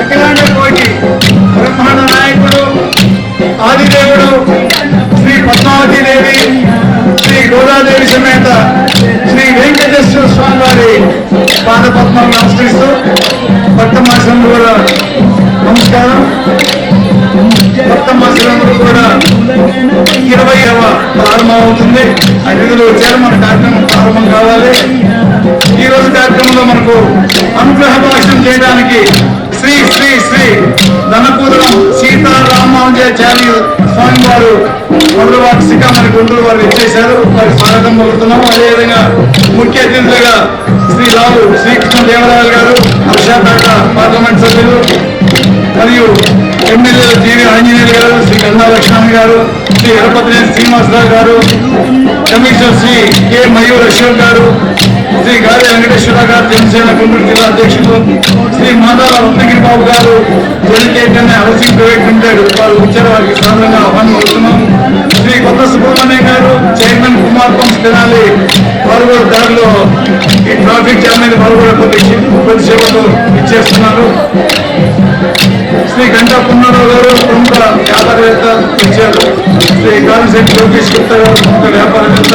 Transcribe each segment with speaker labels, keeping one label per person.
Speaker 1: అఖిలాండ కోటి బ్రహ్మాండ నాయకుడు ఆదిదేవుడు శ్రీ పద్మావతి దేవి, శ్రీ గోదాదేవి సమేత శ్రీ వెంకటేశ్వర స్వామి వారి పాదపద్మాలు నమస్కరిస్తూ భక్త మాసంలో కూడా నమస్కారం. భక్త మాసంలో కూడా 20వ ప్రారంభం అవుతుంది. అతిథులు వచ్చారు, మన కార్యక్రమం ప్రారంభం కావాలి. ఈ రోజు కార్యక్రమంలో మనకు అనుగ్రహ భాషణం చేయడానికి శ్రీ శ్రీ శ్రీ ధనపూరం సీతారామానుజాచార్య స్వామి వారు మొదలువారి శ్రీకామణి గుంటూరు వారు ఇచ్చేశారు. వారికి స్వాగతం పలుకుతున్నాము. అదేవిధంగా ముఖ్య అతిథులుగా శ్రీ రావు శ్రీకృష్ణదేవరాయలు గారు, విశాఖపేట పార్లమెంట్ సభ్యులు మరియు ఎమ్మెల్యే జీవి ఆంజనేయులు గారు, శ్రీ కన్నా లక్ష్మణ్ గారు, శ్రీ ఎరపతి శ్రీనివాసరావు గారు, కమిషనర్ శ్రీ కె మయూర్ అశోక్ గారు, శ్రీ గాలి వెంకటేశ్వర గారు, జనసేన గుంటూరు జిల్లా అధ్యక్షులు, శ్రీ మాదాల రత్నగిరి బాబు గారు, జనకేటనే హౌసింగ్ ప్రైవేట్ లిమిటెడ్ వారు వచ్చారు. వారికి సాధారణంగా ఆహ్వానం అవుతున్నాం. శ్రీ కొత్త సుబ్రహ్మణ్యం గారు, చైర్మన్ కుమార్ పంప్స్ తెనాలి, వారు కూడా దారిలో ఈ ట్రాఫిక్ జామ్ మీద వారు కూడా కొద్దిసేపట్లో ఇచ్చేస్తున్నారు. శ్రీ గంటా పున్నారావు గారు, ప్రముఖ వ్యాపారవేత్త ఇచ్చారు. శ్రీ కాళశెట్టి లోకేష్ గుప్తా గారు, ప్రముఖ వ్యాపారవేత్త.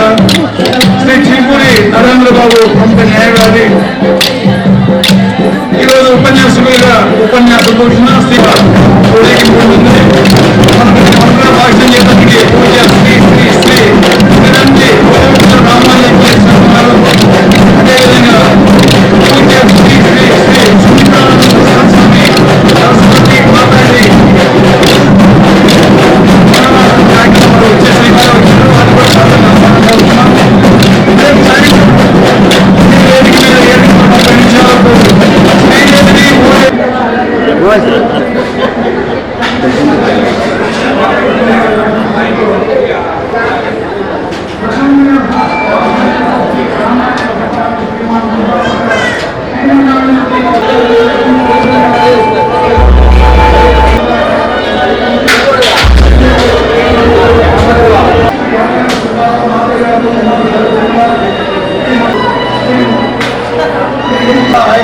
Speaker 1: శ్రీ చీపూరి నరేంద్ర బాబు, ప్రముఖ న్యాయవాది. ఈరోజు ఉపన్యాసకులుగా ఉపన్యాసం కూర్చున్న శ్రీ ఊరేగింపుంటుంది. మనకు భాషణ చేయడానికి పూజ శ్రీ శ్రీ శ్రీ రామాలయ గారు, అదేవిధంగా పూజ శ్రీ శ్రీ శ్రీ సరస్వతి సరస్వతి మాతాజీ కార్యక్రమాలు వచ్చేసి వారు కూడా సాధారణ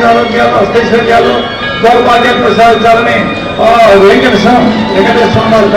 Speaker 1: ఆరోగ్యాలు, అష్టైశ్వర్యాలు, దౌర్భాగ్యాలు ప్రసాదించాలని వెంకటేశ్వర స్వామి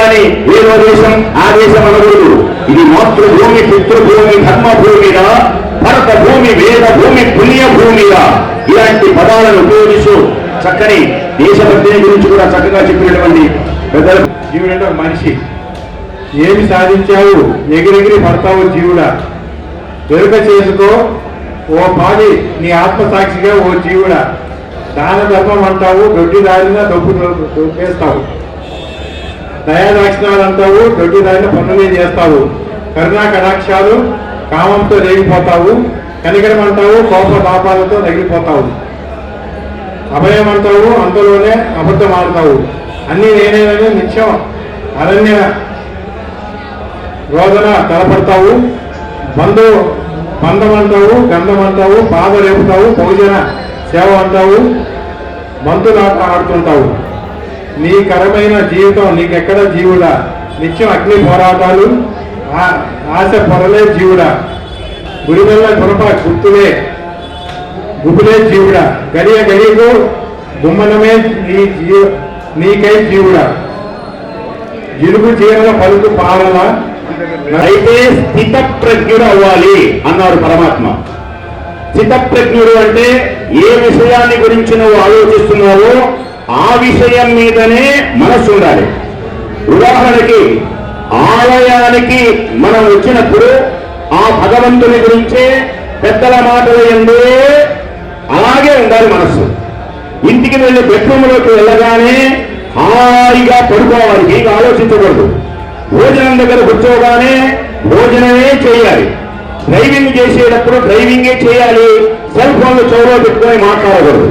Speaker 2: కానీ ఏదో దేశం ఆ దేశం అనకూడదు. ఇది మాతృభూమి, పితృభూమి, ధర్మభూమిగా, భరత భూమి, వేద భూమి, పుణ్య భూమిగా ఇలాంటి పదాలను ఉపయోగిస్తూ చక్కని దేశభక్తిని గురించి కూడా చక్కగా చెప్పినటువంటి పెద్దలు.
Speaker 1: జీవుడంటే మనిషి, ఏమి సాధించావు, ఎగిరెగిరి పడతావు జీవుడా, వెనుక చేసుకో ఓ పాది నీ ఆత్మసాక్షిగా ఓ జీవుడా, దాన ధర్మం అంటావు, దొడ్డి దారిన దొప్పేస్తావు, దయాదాక్షిణాలు అంటావు, దొడ్డి దారిన పనులే చేస్తావు, కరుణా కటాక్షాలు కామంతో రేగిపోతావు, కనికరం అంటావు, కోప పాపాలతో తగిలిపోతావు, అభయం అంటావు, అంతలోనే అబద్ధం ఆడతావు, అన్ని నేనేనని నిత్యం అరణ్య రోదన తలపడతావు, బంధం అంటావు, గంధం అంటావు, పాద రేపుతావు, బహుజన సేవ అంటావు, మంతులాట ఆడుతుంటావు. నీ కరమైన జీవితం నీకెక్కడ జీవుడా, నిత్యం అగ్ని పోరాటాలు, ఆశ పొరలే జీవుడా, గురివల్ల కొరప గుబులే జీవుడా, గడియ గడియకు గుమ్మనమే నీకై జీవుడా, జిలుగు చీరల పలుకు పాలన.
Speaker 2: అయితే స్థితప్రజ్ఞుడు అవ్వాలి అన్నారు పరమాత్మ. స్థితప్రజ్ఞుడు అంటే ఏ విషయాన్ని గురించి నువ్వు ఆలోచిస్తున్నావో ఆ విషయం మీదనే మనస్సు ఉండాలి. ఉదాహరణకి ఆలయానికి మనం వచ్చినప్పుడు ఆ భగవంతుని గురించే పెద్దల మాటలు ఎందే అలాగే ఉండాలి మనస్సు. ఇంటికి వెళ్ళి బెడ్రూమ్లోకి వెళ్ళగానే హాయిగా పడుకోవాలి, ఏం ఆలోచించకూడదు. భోజనం దగ్గర కూర్చోగానే భోజనమే చేయాలి. డ్రైవింగ్ చేసేటప్పుడు డ్రైవింగే చేయాలి, సెల్ ఫోన్లు చెవులో పెట్టుకుని మాట్లాడకూడదు.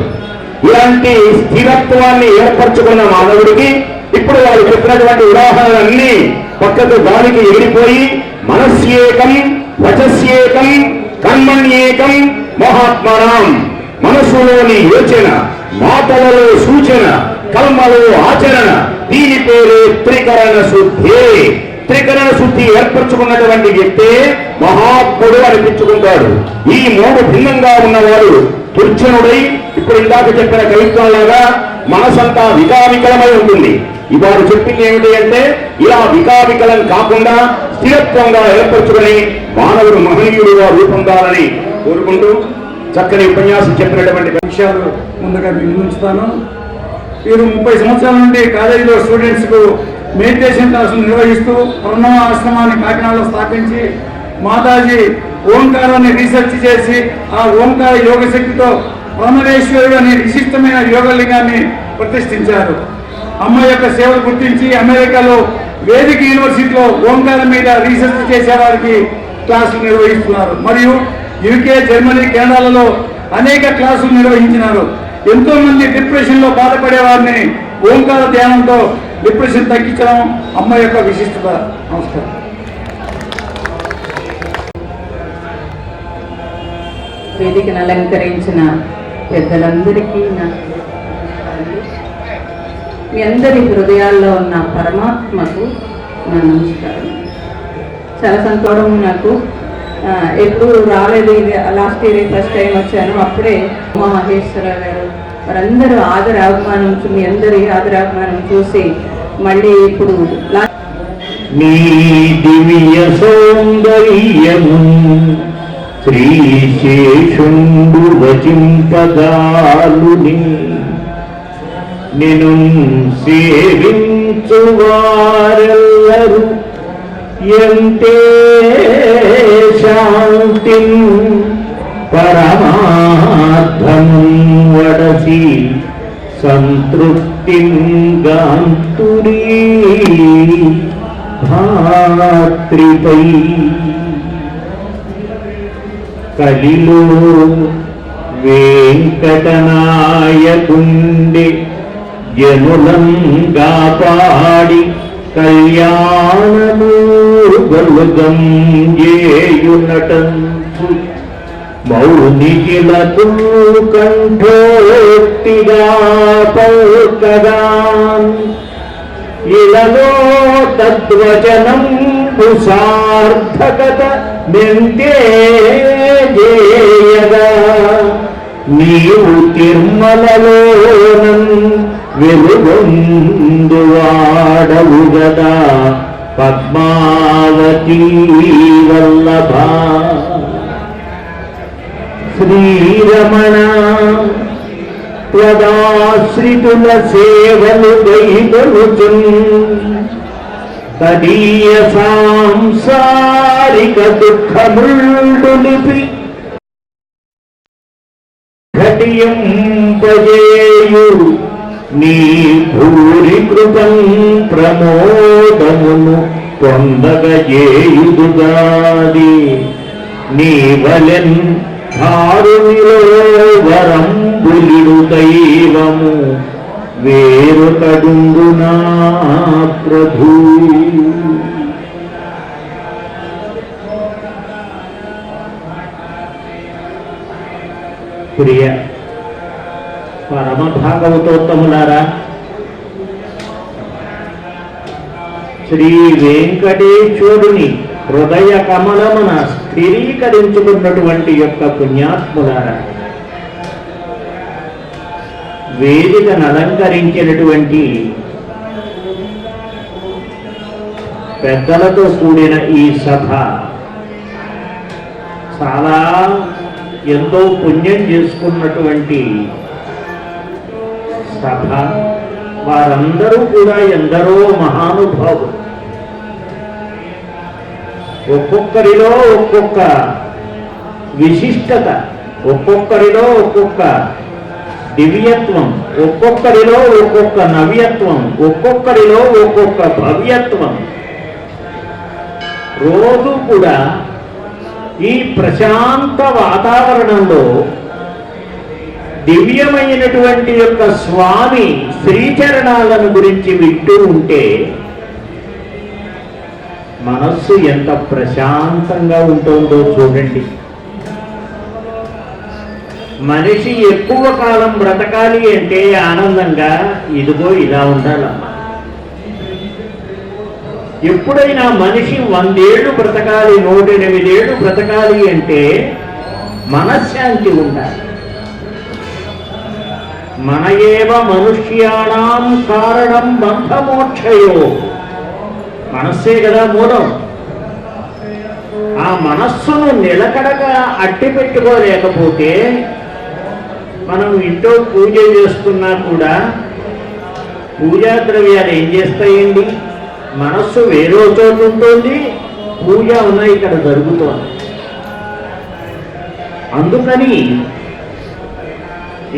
Speaker 2: ఇలాంటి స్థిరత్వాన్ని ఏర్పరచుకున్న మానవుడికి ఇప్పుడు వాళ్ళు చెప్పినటువంటి ఉదాహరణలన్నీ పక్కకు గాలికి ఎగిరిపోయి మనస్యేకం, వచస్యేకం, కర్మణ్యేకం, మహాత్మనాం, మనసులోని యోచన, మాటలలో సూచన, కర్మలో ఆచరణ, దీని పేరు త్రికరణ శుద్ధి. త్రికరణ శుద్ధి ఏర్పరచుకున్నటువంటి వ్యక్తే మహాత్ముడు అనిపించుకుంటాడు. ఈ మూడు భిన్నంగా ఉన్నవాడు దుర్జనుడై ఇప్పుడు ఇందాక చెప్పిన కవిత్వంలాగా మనసంతా వికావికలమై ఉంటుంది. ఇవాళ చెప్పింది ఏమిటి అంటే ఇలా వికావికలం కాకుండా స్థిరత్వంగా ఏర్పరచుకుని మానవుడు మహనీయుడుగా రూపొందాలని కోరుకుంటూ చక్కని ఉపన్యాసం చెప్పినటువంటి
Speaker 1: విషయాలు ముందుగా మీకు ఉంచుతాను. వీరు 30 సంవత్సరాల నుండి కాలేజీలో స్టూడెంట్స్కు మెడిటేషన్ క్లాసులు నిర్వహిస్తూ ప్రణవ ఆశ్రమాన్ని కాకినాడలో స్థాపించి మాతాజీ ఓంకారాన్ని రీసెర్చ్ చేసి ఆ ఓంకార యోగ శక్తితో పరమేశ్వరుడు అనే విశిష్టమైన యోగలింగాన్ని ప్రతిష్ఠించారు. అమ్మ యొక్క సేవలు గుర్తించి అమెరికాలో వేదిక యూనివర్సిటీలో ఓంకారం మీద రీసెర్చ్ చేసే వారికి క్లాసులు నిర్వహిస్తున్నారు. మరియు యూకే, జర్మనీ, కెనడాలలో అనేక క్లాసులు నిర్వహించినారు. ఎంతో మంది డిప్రెషన్ లో బాధపడే వారిని ఓంకార ధ్యానంతో డిప్రెషన్ తగ్గించడం అమ్మ యొక్క విశిష్టత. నమస్కారం.
Speaker 3: వేదికను అలంకరించిన పెద్దలందరికీ మీ అందరి హృదయాల్లో ఉన్న పరమాత్మకు నా నమస్కారం. చాలా సంతోషం. నాకు ఎప్పుడు రాలేదు, ఇది లాస్ట్ ఇయర్ ఫస్ట్ టైం వచ్చాను. అప్పుడే ఉమా మహేశ్వర గారు వారందరూ ఆదరాభిమానం, మీ అందరి ఆదరాభిమానం చూసి మళ్ళీ ఇప్పుడు
Speaker 2: మీ దివ్య సౌందర్యము శ్రీశేషుండు వచింపదాలుని నిను సేవించు వారెల్లరూ ఎంతే శాంతి పరమార్థము వడసి సంతృప్తి గాంతురీ భాత్రిపై కలిలో వెంకటనాయకుండే జనులంగా పాడి కళ్యాణము గలుగం చేయునటంతు మౌనికిలకు కంఠోక్తిగా పల్కగాన్ ఇలలో తద్వచనం సార్థకత మెంతే చేయగా నీవు తిరుమలలోనం వెలుగొందువాడవు గదా పద్మావతీ వల్లభ శ్రీరమణ త్వదాశ్రితుల సేవలు గైకొనుచున్ తదీయ సాంసారిక దుఃఖముల్డులిపి ఘటింపజేయు నీ భూరి కృపం ప్రమోదమును పొందగజేయుదుగాది నీ వలెన్ ధారునిలో వరంబులిడు దైవము వేరొకడుండు నా ప్రభు. ప్రియ పరమ భాగవతోత్తములారా, శ్రీ వెంకటేశ్వరుని హృదయ కమలమున స్థిరీకరించుకున్నటువంటి యొక్క పుణ్యాత్ములారా, వేదికను అలంకరించినటువంటి పెద్దలతో కూడిన ఈ సభ చాలా ఎంతో పుణ్యం చేసుకున్నటువంటి సభ. వారందరూ కూడా ఎందరో మహానుభావులు. ఒక్కొక్కరిలో ఒక్కొక్క విశిష్టత, ఒక్కొక్కరిలో ఒక్కొక్క దివ్యత్వం, ఒక్కొక్కరిలో ఒక్కొక్క నవ్యత్వం, ఒక్కొక్కరిలో ఒక్కొక్క భవ్యత్వం. రోజు కూడా ఈ ప్రశాంత వాతావరణంలో దివ్యమైనటువంటి యొక్క స్వామి శ్రీచరణాలను గురించి వింటూ ఉంటే మనస్సు ఎంత ప్రశాంతంగా ఉంటుందో చూడండి. మనిషి ఎక్కువ కాలం బ్రతకాలి అంటే ఆనందంగా ఇదిగో ఇలా ఉండాలమ్మా. ఎప్పుడైనా మనిషి 100 ఏళ్ళు బ్రతకాలి, 108 ఏళ్ళు బ్రతకాలి అంటే మనశ్శాంతి ఉండాలి. మన ఏవ మనుష్యాణం కారణం బంధమోక్షయో, మనస్సే కదా మూలం. ఆ మనస్సును నిలకడగా అట్టి పెట్టుకోలేకపోతే మనం ఇంట్లో పూజ చేస్తున్నా కూడా పూజా ద్రవ్యాలు ఏం చేస్తాయండి? మనస్సు వేరే చోటు ఉంటుంది, పూజ ఉన్న ఇక్కడ జరుగుతోంది. అందుకని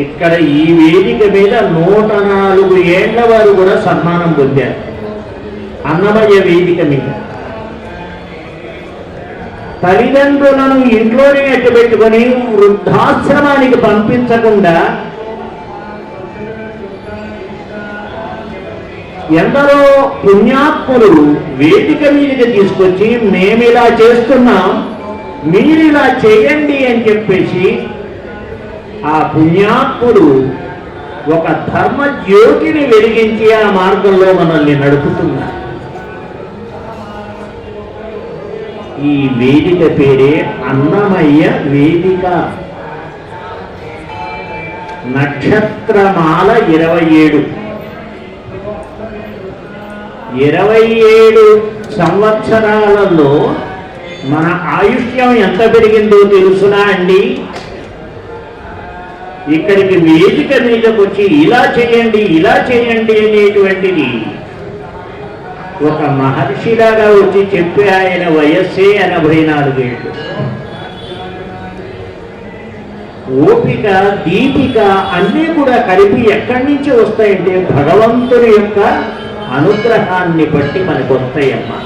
Speaker 2: ఇక్కడ ఈ వేదిక మీద 104 ఏళ్ల వారు కూడా సన్మానం పొందారు. అన్నమయ్య వేదిక మీద తల్లిదండ్రులను ఇంట్లోనే ఎట్టుబెట్టుకొని వృద్ధాశ్రమానికి పంపించకుండా ఎందరో పుణ్యాత్ములు వేదిక మీదకి తీసుకొచ్చి మేమిలా చేస్తున్నాం, మీరిలా చేయండి అని చెప్పేసి ఆ పుణ్యాత్ముడు ఒక ధర్మ జ్యోతిని వెలిగించి ఆ మార్గంలో మనల్ని నడుపుతున్నారు. ఈ వేదిక పేరే అన్నమయ్య వేదిక. నక్షత్రమాల 27. 27 సంవత్సరాలలో మన ఆయుష్యం ఎంత పెరిగిందో తెలుసునా అండి? ఇక్కడికి వేదిక మీదకి వచ్చి ఇలా చేయండి, ఇలా చేయండి అనేటువంటిది ఒక మహర్షిలాగా వచ్చి చెప్పే ఆయన వయస్సే 84 ఏళ్ళు. ఓపిక, దీపిక అన్నీ కూడా కలిపి ఎక్కడి నుంచి వస్తాయంటే భగవంతుని యొక్క అనుగ్రహాన్ని బట్టి మనకు వస్తాయమ్మా.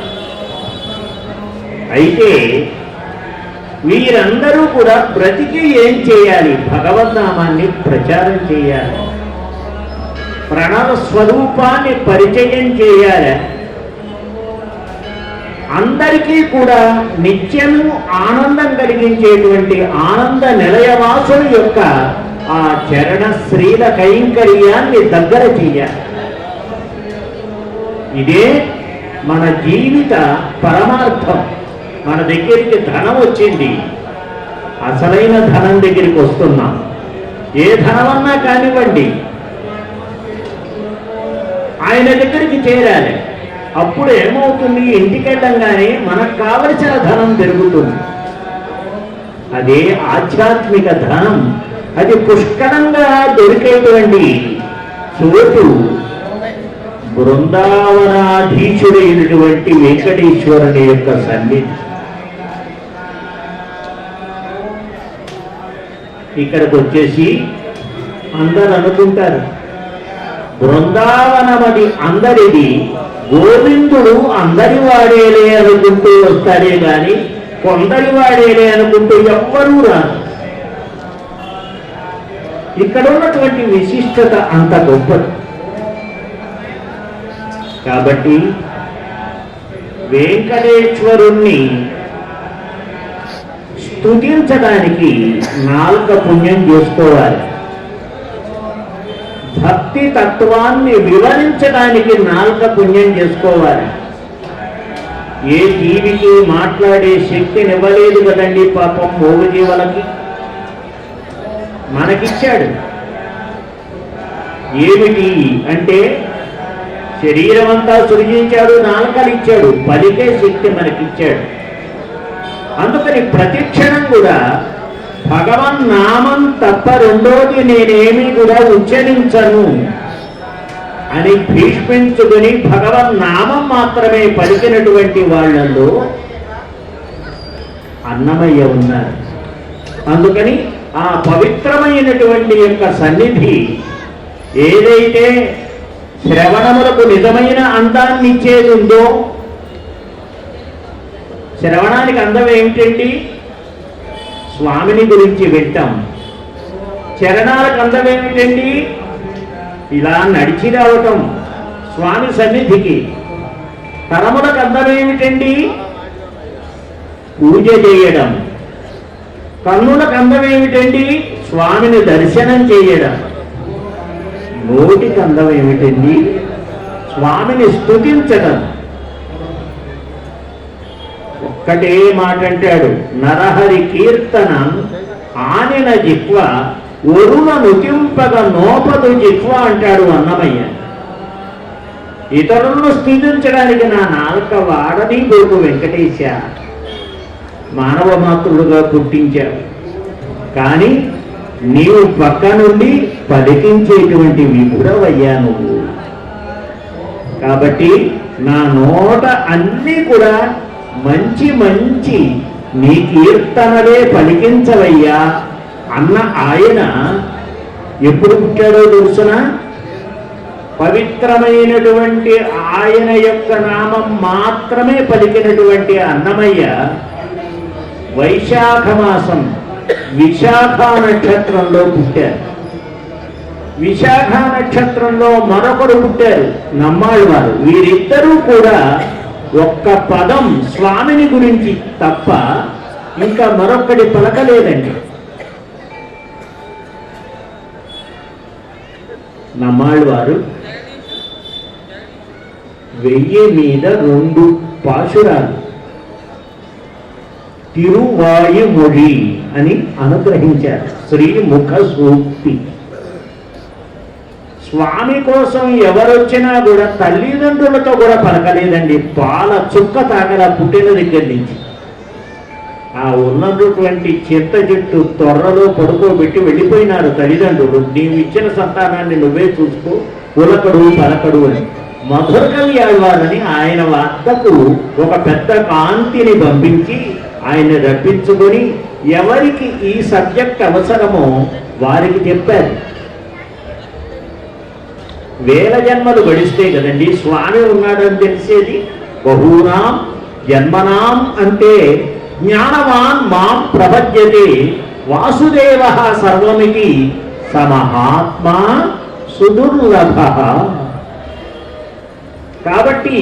Speaker 2: అయితే వీరందరూ కూడా బ్రతికి ఏం చేయాలి? భగవన్నామాన్ని ప్రచారం చేయాలి, ప్రణవ స్వరూపాన్ని పరిచయం చేయాలి. అందరికీ కూడా నిత్యము ఆనందం కలిగించేటువంటి ఆనంద నిలయవాసుల యొక్క ఆ చరణ శ్రీల కైంకర్యాన్ని దగ్గర చేయాలి. ఇదే మన జీవిత పరమార్థం. మన దగ్గరికి ధనం వచ్చింది, అసలైన ధనం దగ్గరికి వస్తున్నాం. ఏ ధనమన్నా కానివ్వండి,
Speaker 4: ఆయన దగ్గరికి చేరాలి. అప్పుడు ఏమవుతుంది, ఇంటికి వెళ్ళంగానే మనకు కావలసిన ధనం పెరుగుతుంది. అదే ఆధ్యాత్మిక ధనం. అది పుష్కలంగా దొరికేటువంటి చోటు బృందావనాధీశుడైనటువంటి వెంకటేశ్వరుని యొక్క సన్నిధి. ఇక్కడికి వచ్చేసి అందరు అనుకుంటారు బృందావనమది అందరిది, గోవిందుడు అందరి వాడేలే అనుకుంటూ వస్తాడే గాని కొందరి వాడేలే అనుకుంటూ ఎవ్వరూ రారు. ఇక్కడ ఉన్నటువంటి విశిష్టత అంత గొప్పది. కాబట్టి వెంకటేశ్వరుణ్ణి స్తుతించడానికి నాలుక పుణ్యం చేసుకోవాలి. భక్తి తత్వాన్ని వివరించడానికి నాలుక పుణ్యం చేసుకోవాలి. ఏ జీవికి మాట్లాడే శక్తినివ్వలేదు కదండి పాపం మూగజీవులకి, మనకిచ్చాడు. ఏమిటి అంటే శరీరం అంతా సృజించాడు, నాలుకలు ఇచ్చాడు, పలికే శక్తి మనకిచ్చాడు. అందుకని ప్రతి క్షణం కూడా భగవన్ నామం తప్ప రెండోది నేనేమి కూడా ఉచ్చరించను అని భీష్మించుకుని భగవన్ నామం మాత్రమే పలికినటువంటి వాళ్ళల్లో అన్నమయ్య ఉన్నారు. అందుకని ఆ పవిత్రమైనటువంటి యొక్క సన్నిధి ఏదైతే శ్రవణములకు నిజమైన అందాన్ని ఇచ్చేది ఉందో, శ్రవణానికి అందం ఏమిటండి? స్వామిని గురించి వింటాం. చరణాలకు అందం ఏమిటండి? ఇలా నడిచి రావటం స్వామి సన్నిధికి. తరములకు అందం ఏమిటండి? పూజ చేయడం. కన్నులకు అందం ఏమిటండి? స్వామిని దర్శనం చేయడం. నోటికి అందం ఏమిటండి? స్వామిని స్తుతించడం. ఒక్కటే మాట అంటాడు, నరహరి కీర్తన ఆనిన జిహ్వ ఒరుల నుతింపగ నోపదు జిహ్వ అంటాడు అన్నమయ్య. ఇతరులను స్తుతించడానికి నా నాలుక వాడని గోపు వెంకటేశ. మానవ మాతృడుగా పుట్టించావు, కానీ నీవు పక్క నుండి పలికించేటువంటి విభుడవయ్యా నువ్వు. కాబట్టి నా నోట అన్నీ కూడా మంచి మంచి నీ కీర్తనలే పలికించవయ్యా అన్న ఆయన ఎప్పుడు పుట్టాడో తెలుసునా? పవిత్రమైనటువంటి ఆయన యొక్క నామం మాత్రమే పలికినటువంటి అన్నమయ్య వైశాఖ మాసం విశాఖ నక్షత్రంలో పుట్టారు. విశాఖ నక్షత్రంలో మరొకరు పుట్టారు, నమ్మాళ్ళవారు. వీరిద్దరూ కూడా ఒక్క పదం స్వామిని గురించి తప్ప ఇంకా మరొక్కటి పలకలేదండి. నమ్మాళ్ళవారు 1000 మీద 2 పాశురాలు తిరువాయుమొഴി అని అనుగ్రహించారు. శ్రీముఖ సూక్తి. స్వామి కోసం ఎవరొచ్చినా కూడా తల్లిదండ్రులతో కూడా పలకలేదండి. పాల చుక్క తాగల పుట్టిన దగ్గర నుంచి. ఆ ఉన్నటువంటి చింత చెట్టు తొర్రలో పడుకోబెట్టి వెళ్ళిపోయినారు తల్లిదండ్రులు. నీవు ఇచ్చిన సంతానాన్ని నువ్వే చూసుకో, ఉలకడు పలకడు అని. మధుర కళ్యాణ్వారని ఆయన వద్దకు ఒక పెద్ద కాంతిని పంపించి ఆయన రప్పించుకొని ఎవరికి ఈ సబ్జెక్ట్ అవసరమో వారికి చెప్పారు. వేల జన్మలు గడిస్తే కదండి స్వామి ఉన్నాడని తెలిసేది. బహూనాం జన్మనాం అంటే జ్ఞానవాన్ మాం ప్రపద్యతే వాసుదేవ సర్వమితి సమహాత్మా సుదుర్లభ. కాబట్టి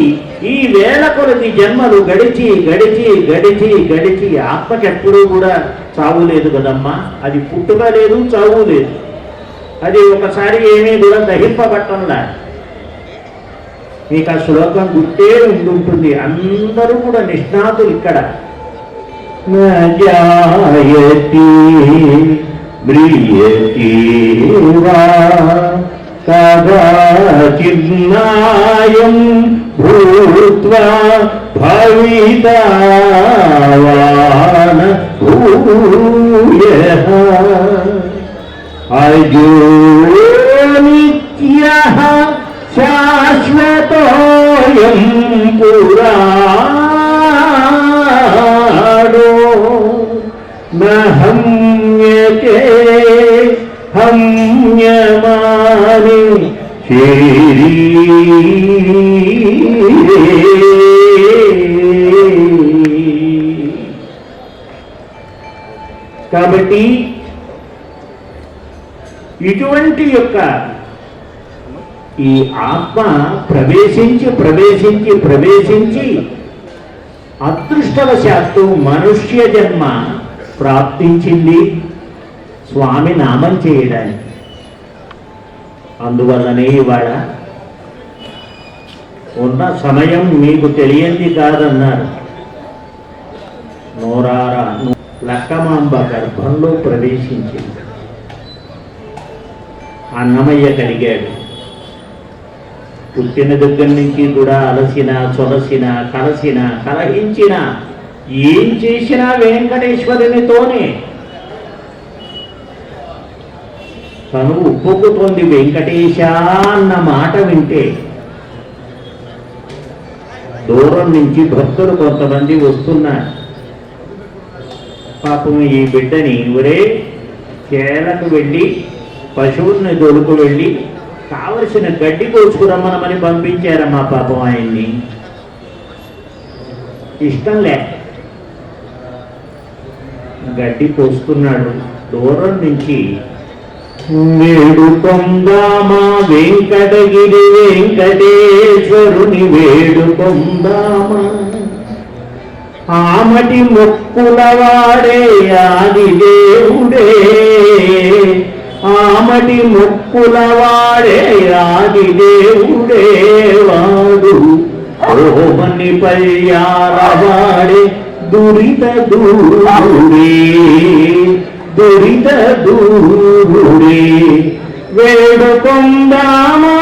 Speaker 4: ఈ వేల కొలది జన్మలు గడిచి గడిచి గడిచి గడిచి ఆత్మకెప్పుడూ కూడా చావు లేదు కదమ్మా. అది పుట్టుక లేదు, చావు లేదు. అది ఒకసారి ఏమీ కూడా దహింపబట్టంలా. మీకు ఆ శ్లోకం గుర్తే ఉండుంటుంది. అందరూ కూడా నిష్ణాతులు ఇక్కడ. నజాయతి మ్రియతి వా కదాచిన్నాయం భూత్వా భవితావాన భూయః అజో నిత్యః శాశ్వతోయం పురాణో నహమ్యతే హమ్యమాని కాబట్టి ఇటువంటి యొక్క ఈ ఆత్మ ప్రవేశించి అదృష్టవశాత్తు మనుష్య జన్మ ప్రాప్తించింది స్వామి నామం చేయడానికి. అందువల్లనే ఇవాళ ఉన్న సమయం మీకు తెలియంది కాదన్నారు. నోరారా లక్కమాంబ గర్భంలో ప్రవేశించింది. అన్నమయ్య కలిగాడు. పుట్టిన దగ్గర నుంచి కూడా అలసిన, సొలసిన, కలసిన, కలహించిన, ఏం చేసినా వెంకటేశ్వరునితోనే. తను ఉప్పొక్కుతోంది వెంకటేశ అన్న మాట వింటే. దూరం నుంచి భక్తులు కొంతమంది వస్తున్నారు. పాపం ఈ బిడ్డని ఒరే చేలకు వెళ్ళి పశువుల్ని దొడుకు వెళ్ళి కావలసిన గడ్డి కోసుకురమ్మనమని పంపించారమ్మా. పాపం ఆయన్ని ఇష్టం లేక గడ్డి కోసుకున్నాడు. దూరం నుంచి వేడుకొందామా వెంకటగిరి వెంకటేశ్వరుని వేడుకొందామా, ఆమటి మొక్కుల వాడే ఆది దేవుడే, ఆమటి మొక్కుల వాడే ఆది దేవుడే వాడు, ఓమని పయ్యారవాడే దురిత దూరుడే, దురిత దూరుడే వేడుకొందామా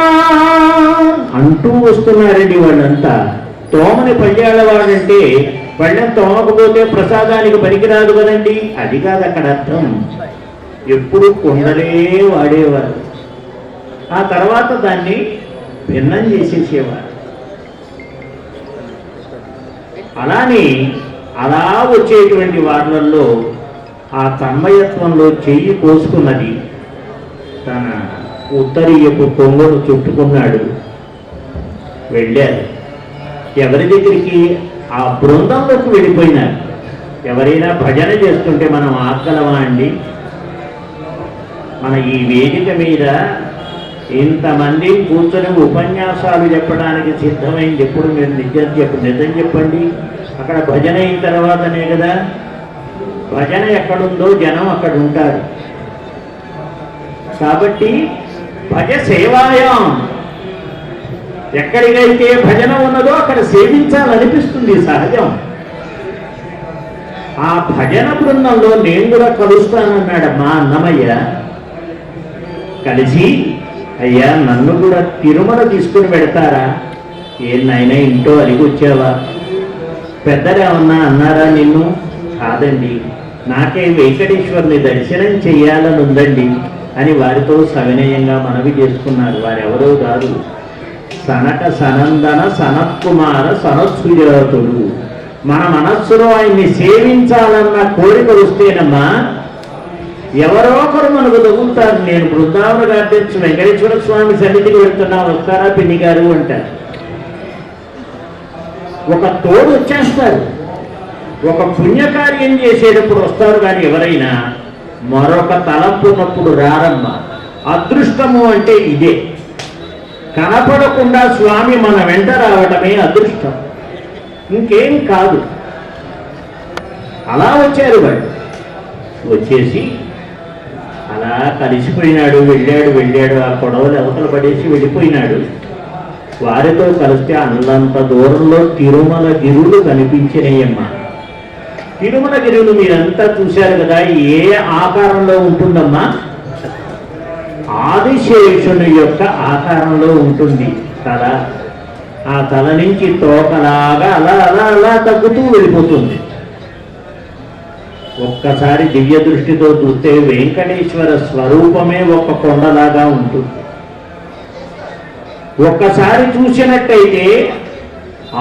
Speaker 4: అంటూ వస్తున్నారండి వాళ్ళంతా. తోమని పయ్యాళ్ళవాడంటే పళ్ళెం తోమకపోతే ప్రసాదానికి పనికిరాదు కదండి. అది కాదు అక్కడ అర్థం. ఎప్పుడు కుండలే వాడేవారు. ఆ తర్వాత దాన్ని భిన్నం చేసేసేవారు. అలానే అలా వచ్చేటువంటి వాళ్ళల్లో ఆ తన్మయత్వంలో చెయ్యి కోసుకున్నది. తన ఉత్తరీయపు కొంగును చుట్టుకున్నాడు. వెళ్ళారు. ఎవరి దగ్గరికి? ఆ బృందంలోకి వెళ్ళిపోయినారు. ఎవరైనా భజన చేస్తుంటే మనం ఆగలమా అండి? మన ఈ వేదిక మీద ఇంతమంది కూర్చొని ఉపన్యాసాలు చెప్పడానికి సిద్ధమైంది ఎప్పుడు? మీరు నిజం చెప్పండి. అక్కడ భజన అయిన తర్వాతనే కదా. భజన ఎక్కడుందో జనం అక్కడ ఉంటారు. కాబట్టి భజ సేవాయం, ఎక్కడికైతే భజన ఉన్నదో అక్కడ సేవించాలనిపిస్తుంది సహజం. ఆ భజన బృందంలో నేను కూడా కలుస్తానన్నాడు మా అన్నమయ్య. కలిసి అయ్యా నన్ను కూడా తిరుమల తీసుకుని పెడతారా? ఏనాయనా ఇంట్లో అడిగి వచ్చావా? పెద్దలేమన్నా అన్నారా నిన్ను? కాదండి, నాకే వెంకటేశ్వరుని దర్శనం చెయ్యాలని ఉందండి అని వారితో సవినయంగా మనవి చేసుకున్నారు. వారెవరో కాదు, సనక సనందన సనత్కుమార సనత్సుజాతుడు. మన మనస్సులో ఆయన్ని సేవించాలన్న కోరిక వస్తేనమ్మా ఎవరో ఒకరు మనకు తగులుతారు. నేను బృందావన గార్డెన్స్ వెంకటేశ్వర స్వామి సన్నిధికి వెళ్తున్నా, వస్తారా పిన్ని గారు అంటారు. ఒక తోడు వచ్చేస్తారు. ఒక పుణ్యకార్యం చేసేటప్పుడు వస్తారు. కానీ ఎవరైనా మరొక తలంపు ఉన్నప్పుడు రారమ్మ. అదృష్టము అంటే ఇదే. కనపడకుండా స్వామి మన వెంట రావటమే అదృష్టం, ఇంకేం కాదు. అలా వచ్చారు వాళ్ళు. వచ్చేసి అలా కలిసిపోయినాడు. వెళ్ళాడు. ఆ కొడవలు అవతల పడేసి వెళ్ళిపోయినాడు. వారితో కలిస్తే అల్లంత దూరంలో తిరుమల గిరులు కనిపించినాయమ్మా. తిరుమల గిరులు మీరంతా చూశారు కదా. ఏ ఆకారంలో ఉంటుందమ్మా? ఆదిశేషుని యొక్క ఆకారంలో ఉంటుంది తల. ఆ తల నుంచి తోకలాగా అలా అలా అలా తగ్గుతూ వెళ్ళిపోతుంది. ఒక్కసారి దివ్య దృష్టితో చూస్తే వెంకటేశ్వర స్వరూపమే ఒక కొండలాగా ఉంటుంది. ఒక్కసారి చూసినట్టయితే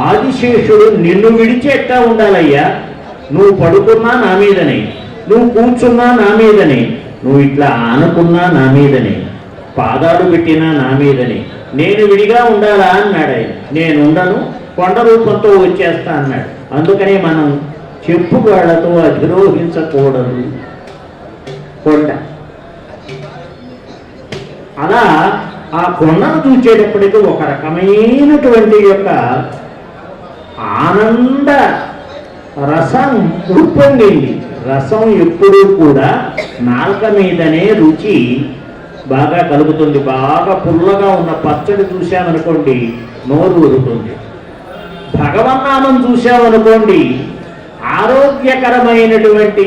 Speaker 4: ఆదిశేషుడు నిన్ను విడిచి ఎట్టా ఉండాలయ్యా, నువ్వు పడుకున్నా నా మీదనే, నువ్వు కూర్చున్నా నా మీదనే, నువ్వు ఇట్లా ఆనుకున్నా నా మీదనే, పాదాలు పెట్టినా నా మీదనే, నేను విడిగా ఉండాలా అన్నాడు ఆయన. నేను ఉండను, కొండ రూపంతో వచ్చేస్తా అన్నాడు. అందుకనే మనం చెప్పుగాళ్లతో అధిరోహించకూడదు కొండ. అలా ఆ కొండను చూసేటప్పటికీ ఒక రకమైనటువంటి యొక్క ఆనంద రసం ఉప్పొంగింది. రసం ఎప్పుడూ కూడా నాలుక మీదనే రుచి బాగా కలుగుతుంది. బాగా పుల్లగా ఉన్న పచ్చడి చూశామనుకోండి నోరు ఊరుతుంది. భగవన్నామం చూశామనుకోండి ఆరోగ్యకరమైనటువంటి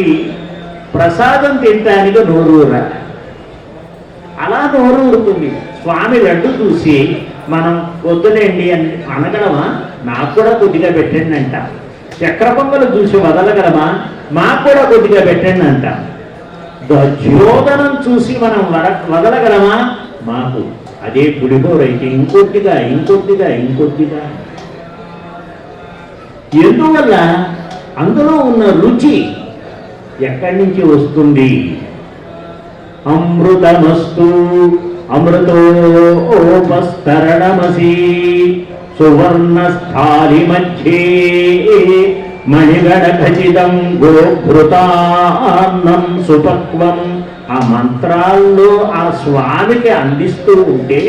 Speaker 4: ప్రసాదం తినటానికి నోరు ఊరాలి. అలా నోరు ఊరుతుంది. స్వామి లడ్డు చూసి మనం వద్దులేండి అని అనగలమా? నాకు కూడా కొద్దిగా పెట్టండి అంట. చక్ర పొంగలు చూసి వదలగలమా? మాకు కూడా కొద్దిగా పెట్టండి అంట. ధ్యోదనం చూసి మనం వదలగలమా? మాకు. అదే పులిహోర అయితే ఇంకొద్దిగా ఇంకొద్దిగా ఇంకొద్దిగా. ఎందువల్ల? అందులో ఉన్న రుచి ఎక్కడి నుంచి వస్తుంది? అమృతమస్తు అమృతోపస్తరణమసి సువర్ణస్థాలి మధ్యే మణిగణ ఖచ్చితం గోఘృతాన్నం సుపక్వం. ఆ మంత్రాల్లో ఆ స్వామికి అందిస్తూ ఉంటే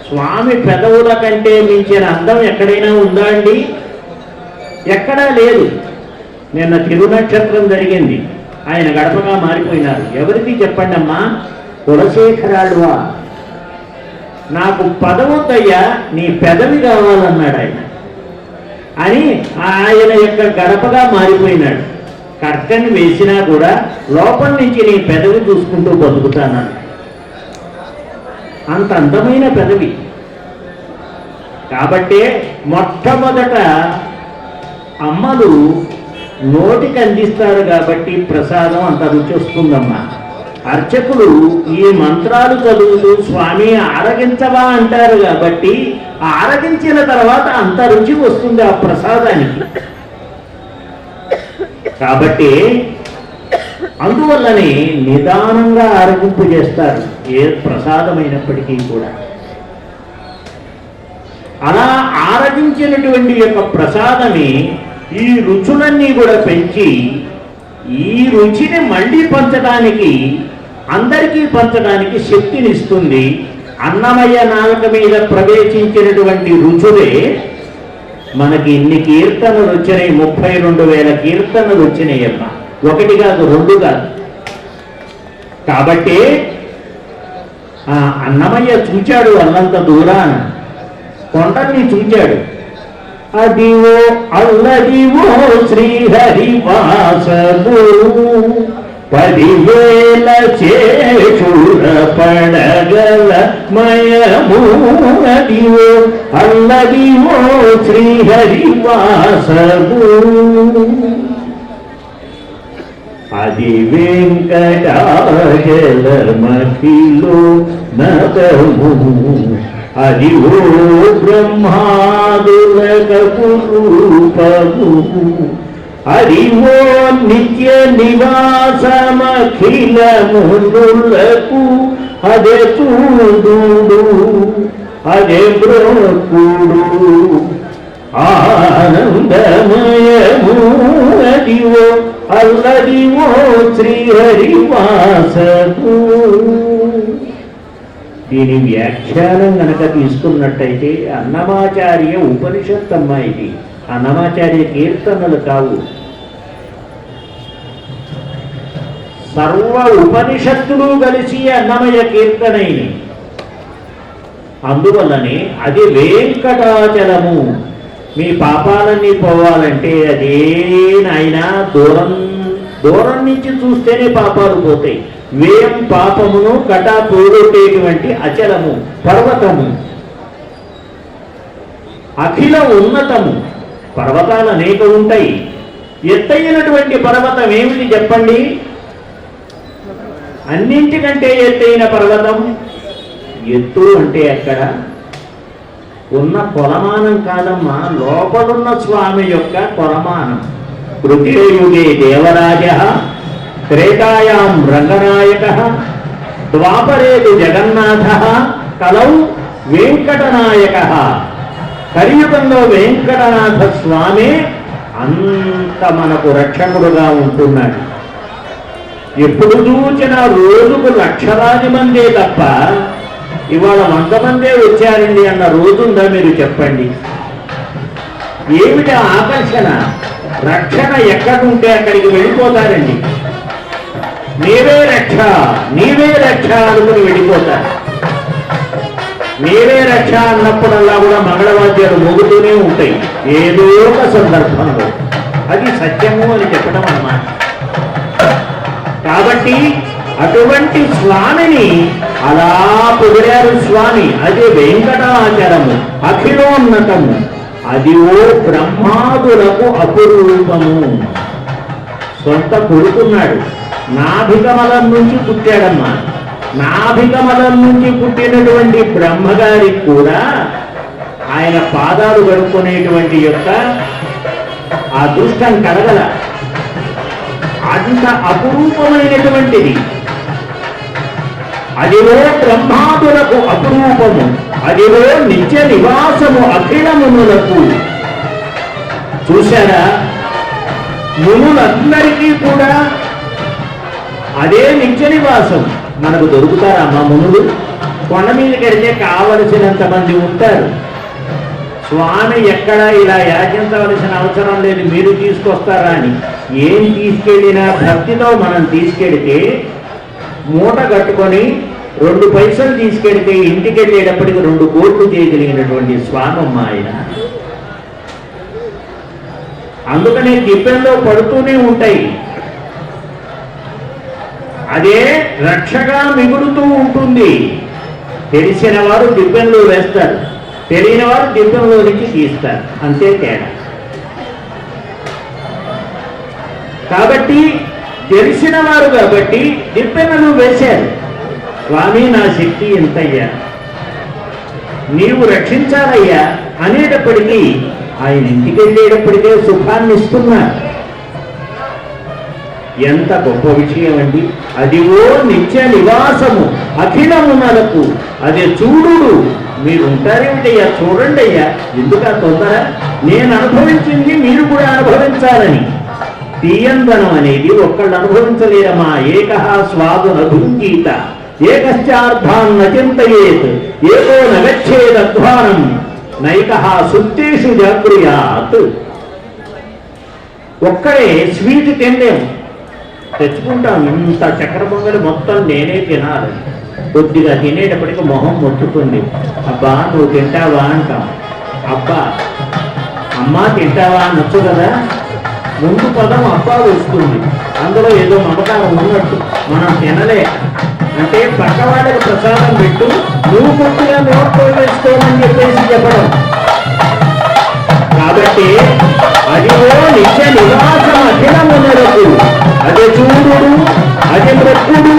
Speaker 4: స్వామి పెదవుల కంటే మించిన అందం ఎక్కడైనా ఉందా అండి? ఎక్కడా లేదు. నిన్న తిరునక్షత్రం జరిగింది, ఆయన గడపగా మారిపోయినారు. ఎవరికి చెప్పండి అమ్మా? కులశేఖరాడువా, నాకు పదవద్దయ్యా, నీ పెదవి కావాలన్నాడు ఆయన. అని ఆయన యొక్క గడపగా మారిపోయినాడు. కర్టెన్ వేసినా కూడా లోపల నుంచి నీ పెదవి చూసుకుంటూ బతుకుతానన్నాడు. అంత అందమైన పెదవి. కాబట్టే మొట్టమొదట అమ్మలు నోటికి అందిస్తారు కాబట్టి ప్రసాదం అంత రుచి వస్తుందమ్మా. అర్చకులు ఈ మంత్రాలు చదువుతూ స్వామి ఆరగించవా అంటారు కాబట్టి ఆరగించిన తర్వాత అంత రుచి వస్తుంది ఆ ప్రసాదానికి. కాబట్టి అందువల్లనే నిదానంగా ఆరగింపు చేస్తారు ఏ ప్రసాదమైనప్పటికీ కూడా. అలా ఆరగించినటువంటి యొక్క ప్రసాదమే ఈ రుచులన్నీ కూడా పెంచి ఈ రుచిని మళ్ళీ పంచడానికి, అందరికీ పంచడానికి శక్తినిస్తుంది. అన్నమయ్య నాలుక మీద ప్రవేశించినటువంటి రుచులే మనకి ఇన్ని కీర్తనలు వచ్చినాయి. 32,000 కీర్తనలు వచ్చినాయి అమ్మ. ఒకటి కాదు, రెండు కాదు. కాబట్టి ఆ అన్నమయ్య చూచాడు అల్లంత దూరాన, కొండల్ని చూచాడు. అదివో అల్లదివో శ్రీహరివాసము 10,000 చేచుర పడగల మయము. అదివో అల్లదివో శ్రీహరివాసము అది వెంకటాచలమఖిలో నతము. అది ఓ బ్రహ్మాదులకు రూపము. అది ఓ నిత్య నివాసమఖిలములకు. అదే చూడు అదే బ్రోకుడు ఆనందమయము. అది ఓ అల్లది ఓ శ్రీహరివాసము. దీని వ్యాఖ్యానం గనక తీసుకున్నట్టయితే అన్నమాచార్య ఉపనిషత్తు అమ్మా. ఇది అన్నమాచార్య కీర్తనలు కావు, సర్వ ఉపనిషత్తులు కలిసి అన్నమయ కీర్తనైని. అందువల్లనే అది వెంకటాచలము. మీ పాపాలన్నీ పోవాలంటే అదే నాయన. దూరం నుంచి చూస్తేనే పాపాలు పోతాయి. వ్యయం పాపమును కటా పోగొట్టేటువంటి అచలము పర్వతము, అఖిల ఉన్నతము. పర్వతాలు అనేక ఉంటాయి. ఎత్తైనటువంటి పర్వతం ఏమిటి చెప్పండి? అన్నింటికంటే ఎత్తైన పర్వతం. ఎత్తు అంటే ఎక్కడ ఉన్న కొలమానం కాదమ్మా, లోపలున్న స్వామి యొక్క కొలమానం. కృతియుగే దేవరాజ, త్రేతాయాం రంగనాయక, ద్వాపరేతు జగన్నాథ, కలౌ వెంకటనాయక. కలియుగంలో వెంకటనాథ స్వామి అంత మనకు రక్షకుడుగా ఉంటున్నాడు. ఎప్పుడు చూసిన రోజుకు లక్షలాది మందే తప్ప ఇవాళ 100 మందే వచ్చారండి అన్న రోజుందా మీరు చెప్పండి? ఏమిటి ఆకర్షణ? రక్షణ ఎక్కడుంటే అక్కడికి వెళ్ళిపోతారండి. నీవే రక్ష, నీవే రక్ష అనుకుని వెళ్ళిపోతారు. నీవే రక్ష అన్నప్పుడల్లా కూడా మంగళవాద్యాలు మోగుతూనే ఉంటాయి ఏదో ఒక సందర్భంలో. అది సత్యము అని చెప్పడం అన్నమాట. కాబట్టి అటువంటి స్వామిని అలా పొగిడారు స్వామి. అది వెంకటాచలము, అఖిలోన్నతము, అది ఓ బ్రహ్మాదులకు అపురూపము. సొంత కొడుకున్నాడు, నాభికమలం నుంచి పుట్టాడమ్మా. నాభికమలం నుంచి పుట్టినటువంటి బ్రహ్మగారికి కూడా ఆయన పాదాలు గడుపుకునేటువంటి యొక్క ఆ దుష్టం కలగల. అంత అపురూపమైనటువంటిది. అదిలో బ్రహ్మాదులకు అపురూపము, అదిలో నిత్య నివాసము అఖిలమునులకు. చూశారా, మునులందరికీ కూడా అదే నిత్య నివాసం. మనకు దొరుకుతారమ్మా మునులు? కొండ మీదకి వెళ్తే కావలసినంత మంది ఉంటారు. స్వామి ఎక్కడ ఇలా యాచించవలసిన అవసరం లేదు, మీరు తీసుకొస్తారా అని. ఏం తీసుకెళ్ళినా భక్తితో మనం తీసుకెడితే, మూట కట్టుకొని 2 పైసలు తీసుకెడితే ఇంటికి వెళ్ళేటప్పటికి 2 కోట్లు చేయగలిగినటువంటి స్వామమ్మ ఆయన. అందుకనే దిబ్బెల్లో పడుతూనే ఉంటాయి. అదే రక్షగా మిగులుతూ ఉంటుంది. తెలిసిన వారు దిబ్బెల్లో వేస్తారు, తెలియని వారు దిబ్బెల్లో నుంచి తీస్తారు, అంతే తేడా. కాబట్టి తెలిసిన వారు కాబట్టి దిబ్బెన్నలు వేశారు. స్వామి నా శక్తి ఎంతయ్యా, నీవు రక్షించాలయ్యా అనేటప్పటికీ ఆయన ఇంటికి వెళ్ళేటప్పటికే సుఖాన్ని ఇస్తున్నారు. ఎంత గొప్ప విషయం అండి. అదివో నిత్య నివాసము అఖిలమునలకు. అదే చూడుడు. మీరు ఉంటారేమిటయ్యా, చూడండి అయ్యా, ఎందుక తొందర? నేను అనుభవించింది మీరు కూడా అనుభవించాలని. తీయందనం అనేది ఒక్కళ్ళు అనుభవించలేరమ్మా. ఏకః స్వాదునధుంగీత ఏకశ్చార్థాన్న చింతయేత్ ఏకో నగచ్చేదధ్వానం నైకః సుత్తేషు జాగృయాత్. ఒక్కడే స్వీట్ తినలేము, తెచ్చుకుంటాం. ఇంత చక్కెర పొంగలి మొత్తం నేనే తినాలి. కొద్దిగా తినేటప్పటికి మొహం మొత్తుతుంది. అబ్బా నువ్వు తింటావా అంటాం. అబ్బా అమ్మా తింటావా అనొచ్చు కదా. ముందు పదం అబ్బా వస్తుంది. అందులో ఏదో మమకారం ఉన్నట్టు. మనం తినలే అంటే పక్క వాళ్ళకి ప్రసాదం పెట్టు, నువ్వు కొద్దిగా నోట్లో వేసుకోమని చెప్పేసి చెప్పడం. కాబట్టి అదివో నిత్య నివాసం అఖిలమునరకు. అది చూడుడు, అది మృక్కుడు,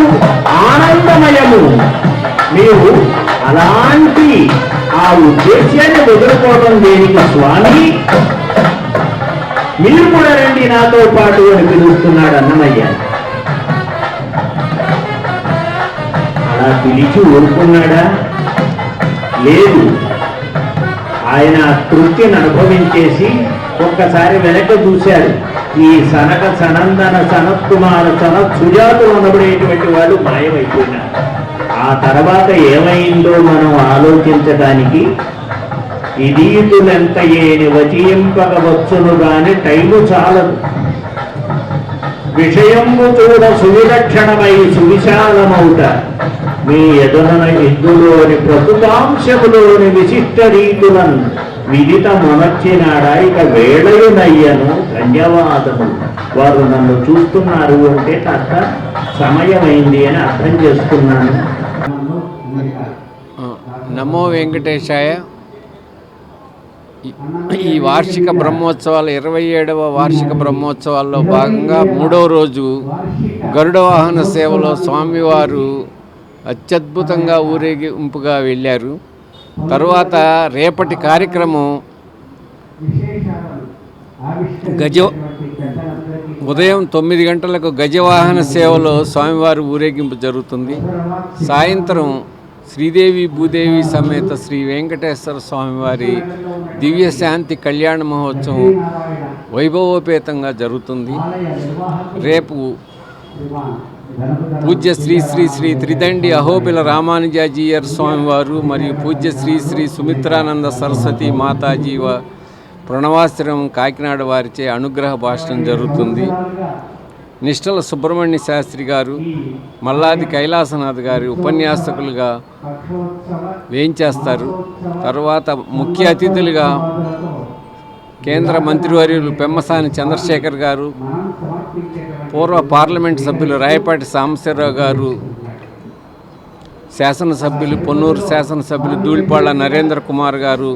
Speaker 4: ఆనందమయము. మీరు అలాంటి ఆ ఉద్దేశాన్ని వదులుకోవడం దేనికి స్వామి? మీరు కూడా రండి నాతో పాటు అని పిలుస్తున్నాడు అన్నమయ్య. అలా పిలిచి ఊరుకున్నాడా? లేదు. ఆయన తృప్తిని అనుభవించేసి ఒక్కసారి వెనక చూశారు. ఈ సనక సనందన సనత్కుమార సనత్ సుజాతులు అనబడేటువంటి వాళ్ళు మాయమైపోయినారు. ఆ తర్వాత ఏమైందో మనం ఆలోచించడానికి ఇదీతులెంత ఏని వచయింపకవచ్చును గాని టైము చాలదు. విషయము చూడ సువిలక్షణమై సువిశాలమౌట. మీ ఎదురన ఇందులోని ప్రస్తుతాంశములోని విశిష్ట రీతులను విదిత మొనర్చినాడా. ఇక వేళయునయ్యను ధన్యవాదము. వారు నన్ను చూస్తున్నారు అంటే కాస్త సమయం అయింది అని అర్థం చేసుకున్నాను.
Speaker 5: నమో వెంకటేశాయ. ఈ వార్షిక బ్రహ్మోత్సవాలు 27వ వార్షిక బ్రహ్మోత్సవాల్లో భాగంగా 3వ రోజు గరుడ వాహన సేవలో స్వామివారు అత్యద్భుతంగా ఊరేగింపుగా వెళ్ళారు. తరువాత రేపటి కార్యక్రమం ఉదయం 9 గంటలకు గజవాహన సేవలో స్వామివారి ఊరేగింపు జరుగుతుంది. సాయంత్రం శ్రీదేవి భూదేవి సమేత శ్రీ వెంకటేశ్వర స్వామివారి దివ్యశాంతి కళ్యాణ మహోత్సవం వైభవోపేతంగా జరుగుతుంది. రేపు పూజ్య శ్రీ శ్రీ శ్రీ త్రిదండి అహోబిల రామానుజాజీయర్ స్వామివారు మరియు పూజ్య శ్రీ శ్రీ సుమిత్రానంద సరస్వతి మాతాజీ ప్రణవాశ్రమం కాకినాడ వారిచే అనుగ్రహ భాషణం జరుగుతుంది. నిష్టల సుబ్రహ్మణ్య శాస్త్రి గారు, మల్లాది కైలాసనాథ్ గారి ఉపన్యాసకులుగా వేయించేస్తారు. తర్వాత ముఖ్య అతిథులుగా కేంద్ర మంత్రివర్యులు పెమ్మసాని చంద్రశేఖర్ గారు, పూర్వ పార్లమెంట్ సభ్యులు రాయపాటి సాంబశివరావు గారు, శాసనసభ్యులు పొన్నూరు శాసనసభ్యులు ధూళిపాళ్ల నరేంద్ర కుమార్ గారు,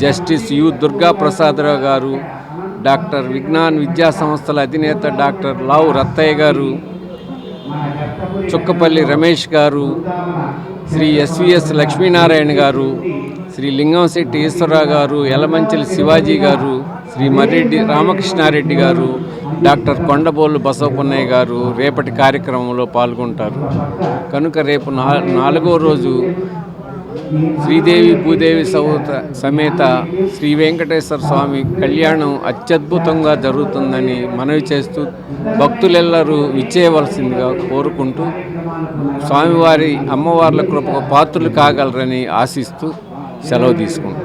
Speaker 5: జస్టిస్ యు దుర్గా ప్రసాదరావు గారు, డాక్టర్ విజ్ఞాన్ విద్యా సంస్థల అధినేత డాక్టర్ లావు రత్తయ్య గారు, చుక్కపల్లి రమేష్ గారు, శ్రీ ఎస్విఎస్ లక్ష్మీనారాయణ గారు, శ్రీ లింగంశెట్టి ఈశ్వరరావు గారు, యలమంచిలి శివాజీ గారు, శ్రీ మర్రెడ్డి రామకృష్ణారెడ్డి గారు, డాక్టర్ కొండబోలు బసవపున్నయ్య గారు రేపటి కార్యక్రమంలో పాల్గొంటారు. కనుక రేపు 4వ రోజు శ్రీదేవి భూదేవి సమేత శ్రీ వెంకటేశ్వర స్వామి కళ్యాణం అత్యద్భుతంగా జరుగుతుందని మనవి చేస్తూ భక్తులెల్లరూ ఇచ్చేయవలసిందిగా కోరుకుంటూ స్వామివారి అమ్మవార్ల కృపకు పాత్రులు కాగలరని ఆశిస్తూ సెలవు తీసుకుంటాం.